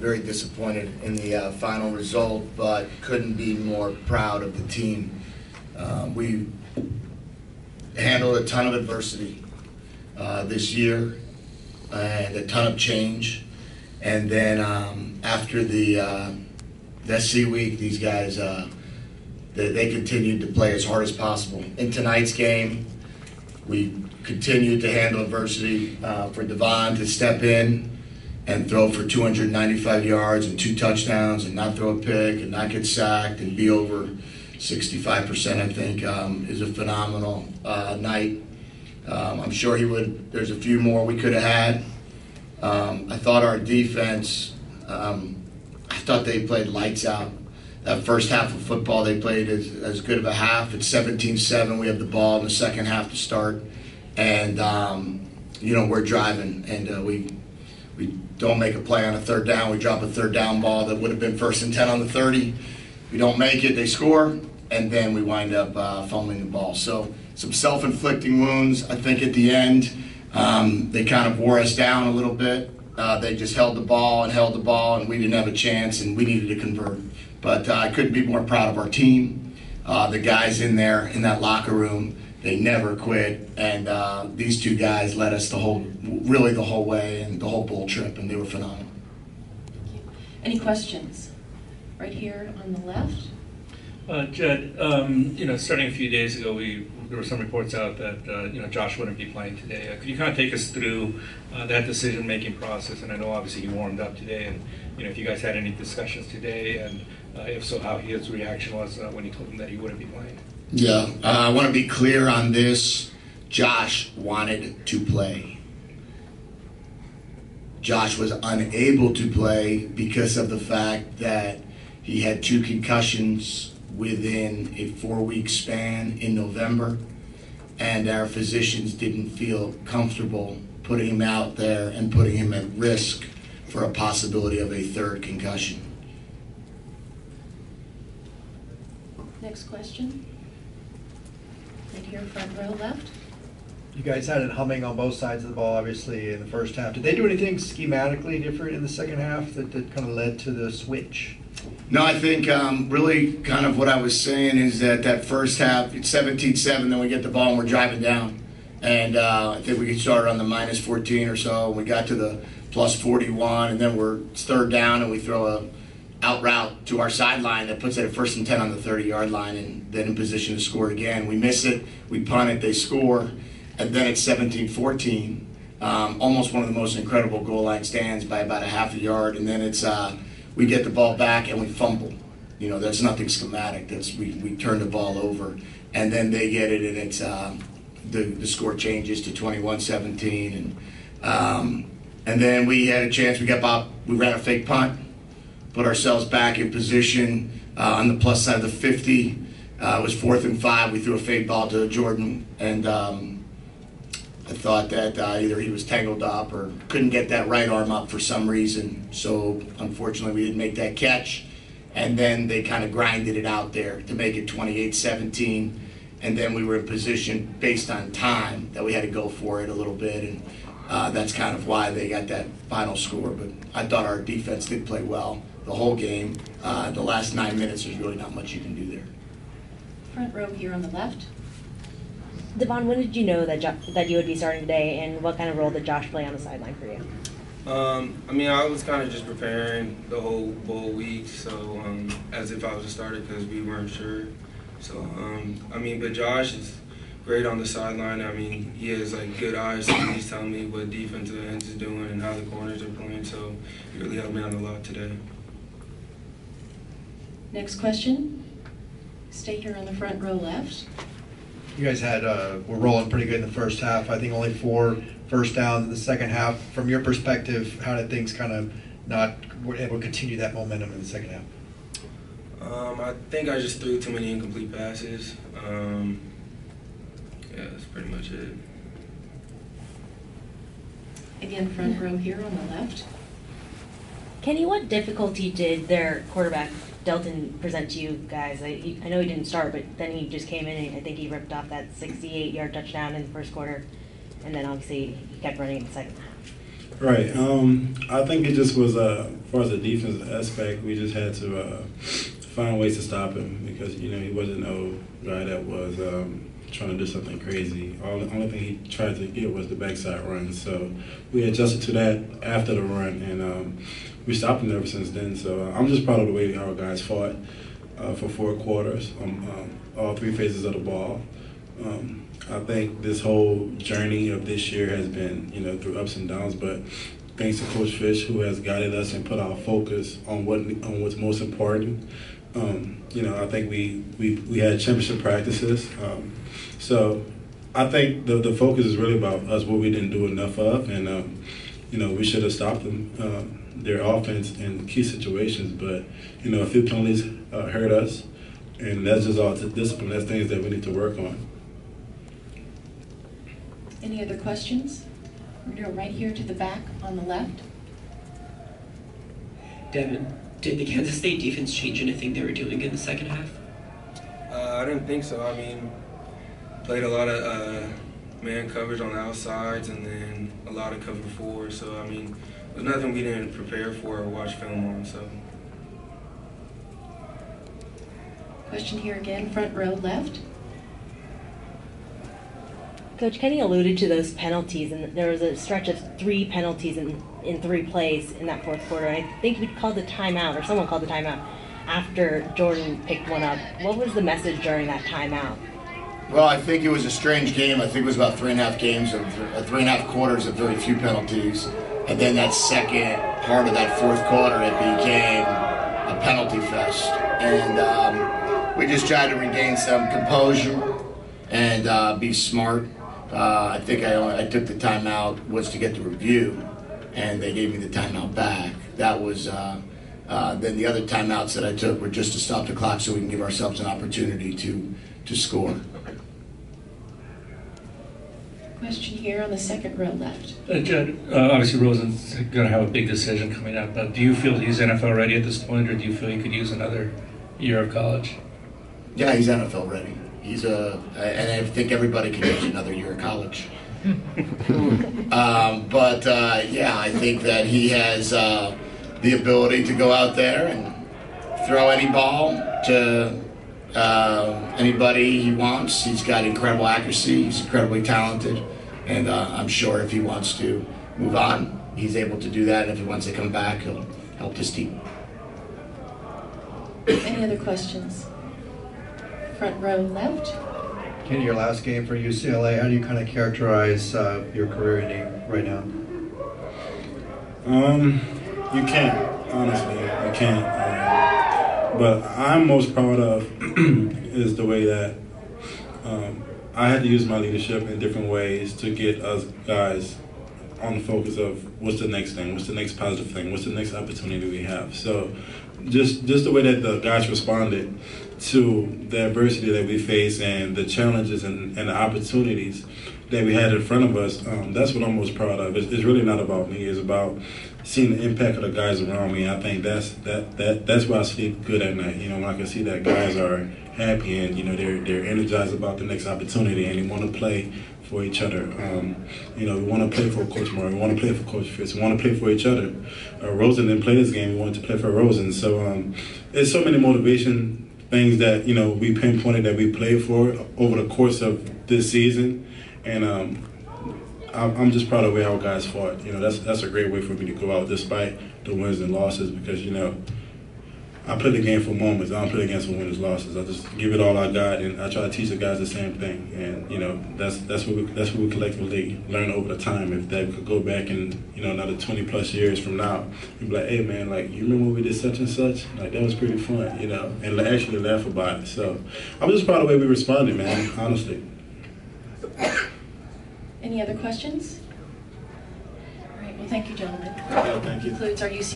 very disappointed in the final result, but couldn't be more proud of the team. We handled a ton of adversity this year and a ton of change. And then after the SC week, these guys, they continued to play as hard as possible. In tonight's game, we continued to handle adversity for Devon to step in and throw for 295 yards and 2 touchdowns and not throw a pick and not get sacked and be over 65%, I think, is a phenomenal night. I'm sure he would. There's a few more we could have had. I thought our defense, I thought they played lights out. That first half of football, they played as good of a half. It's 17-7. We have the ball in the second half to start. And, we're driving. And we don't make a play on a third down. We drop a third down ball that would have been 1st and 10 on the 30. We don't make it. They score. And then we wind up fumbling the ball. So some self-inflicting wounds. I think at the end, they kind of wore us down a little bit. They just held the ball, and we didn't have a chance, and we needed to convert. But I couldn't be more proud of our team. The guys in there, in that locker room, they never quit. And these 2 guys led us the whole way and the whole bowl trip, and they were phenomenal. Thank you. Any questions? Right here on the left. Jedd, starting a few days ago, there were some reports out that Josh wouldn't be playing today. Could you kind of take us through that decision-making process? And I know obviously he warmed up today, and if you guys had any discussions today, and if so, how his reaction was when he told him that he wouldn't be playing. Yeah, I want to be clear on this. Josh wanted to play. Josh was unable to play because of the fact that he had 2 concussions within a 4-week span in November, and our physicians didn't feel comfortable putting him out there and putting him at risk for a possibility of a 3rd concussion. Next question. Right here, front row left. You guys had it humming on both sides of the ball, obviously, in the first half. Did they do anything schematically different in the second half that kind of led to the switch? No, I think really kind of what I was saying is that first half, it's 17-7, then we get the ball and we're driving down. And I think we started on the -14 or so, and we got to the +41, and then it's 3rd down, and we throw a out route to our sideline that puts it at 1st and 10 on the 30-yard line, and then in position to score again. We miss it, we punt it, they score, and then it's 17-14. Almost one of the most incredible goal line stands by about a half a yard, and then it's we get the ball back and we fumble. That's nothing schematic. We turn the ball over, and then they get it, and it's the score changes to 21-17, and then we had a chance. We ran a fake punt, put ourselves back in position on the plus side of the 50. It was 4th and 5. We threw a fake ball to Jordan, and I thought that either he was tangled up or couldn't get that right arm up for some reason. So unfortunately, we didn't make that catch. And then they kind of grinded it out there to make it 28-17. And then we were in position based on time that we had to go for it a little bit. And that's kind of why they got that final score. But I thought our defense did play well the whole game. The last 9 minutes, there's really not much you can do there. Front row here on the left. Devon, when did you know that you would be starting today, and what kind of role did Josh play on the sideline for you? I was kind of just preparing the whole bowl week, so as if I was a starter because we weren't sure. So, but Josh is great on the sideline. He has good eyes, so he's telling me what defensive ends is doing and how the corners are playing, so he really helped me out a lot today. Next question. Stay here on the front row left. You guys were rolling pretty good in the first half. I think only 4 first downs in the second half. From your perspective, how did things kind of were able to continue that momentum in the second half? I think I just threw too many incomplete passes. That's pretty much it. Again, front row here on the left. Kenny, what difficulty did their quarterback Delton present to you guys? I know he didn't start, but then he just came in and I think he ripped off that 68-yard touchdown in the first quarter, and then obviously he kept running in the second half. Right. I think it just was, as far as the defensive aspect, we just had to find ways to stop him because, he wasn't no guy that was trying to do something crazy. Only thing he tried to get was the backside run. So we adjusted to that after the run, and we stopped him ever since then. So I'm just proud of the way our guys fought for 4 quarters, all 3 phases of the ball. I think this whole journey of this year has been, through ups and downs, but thanks to Coach Fisch, who has guided us and put our focus on what's most important. I think we had championship practices. So I think the focus is really about us, what we didn't do enough of, and we should have stopped them, their offense in key situations. But a few penalties hurt us, and that's just all discipline. That's things that we need to work on. Any other questions? We're going to go right here to the back on the left. Devon, did the Kansas State defense change anything they were doing in the second half? I didn't think so. I mean, played a lot of man coverage on the outsides and then a lot of cover 4. So, I mean, there's nothing we didn't prepare for or watch film on. So. Question here again, front row left. Coach Kenny alluded to those penalties, and there was a stretch of 3 penalties in 3 plays in that fourth quarter. I think we called the timeout, or someone called the timeout, after Jordan picked one up. What was the message during that timeout? Well, I think it was a strange game. I think it was about 3.5 quarters of very few penalties. And then that second part of that fourth quarter, it became a penalty fest. And we just tried to regain some composure and be smart. I think I took the timeout was to get the review, and they gave me the timeout back. That was then the other timeouts that I took were just to stop the clock so we can give ourselves an opportunity to score. Question here on the second row left. Jedd, obviously Rosen's going to have a big decision coming up. Do you feel he's NFL ready at this point, or do you feel he could use another year of college? Yeah, he's NFL ready. And I think everybody can use another year of college. Yeah, I think that he has the ability to go out there and throw any ball to anybody he wants. He's got incredible accuracy. He's incredibly talented. And I'm sure if he wants to move on, he's able to do that. And if he wants to come back, he'll help this team. Any other questions? Front row left. Kenny, your last game for UCLA, how do you kind of characterize your career ending right now? You can't, honestly, you can't. But I'm most proud of is the way that I had to use my leadership in different ways to get us guys on the focus of what's the next thing, what's the next positive thing, what's the next opportunity we have. So just the way that the guys responded to the adversity that we face and the challenges and the opportunities that we had in front of us, that's what I'm most proud of. It's really not about me. It's about seeing the impact of the guys around me. I think that's why I sleep good at night. When I can see that guys are happy and they're energized about the next opportunity and they want to play for each other. We want to play for Coach Murray. We want to play for Coach Fisch. We want to play for each other. Rosen didn't play this game. We wanted to play for Rosen. So there's so many motivation things that we pinpointed that we played for over the course of this season, and I'm just proud of the way our guys fought. That's a great way for me to go out despite the wins and losses because I play the game for moments. I don't play the game for winners and losses. I just give it all I got, and I try to teach the guys the same thing. And that's what we collectively learn over the time. If that could go back in another 20+ years from now, you'd be like, hey man, like you remember when we did such and such? Like that was pretty fun, and actually laugh about it. So I'm just proud of the way we responded, man. Honestly. Any other questions? All right. Well, thank you, gentlemen. Thank you. Concludes our UC.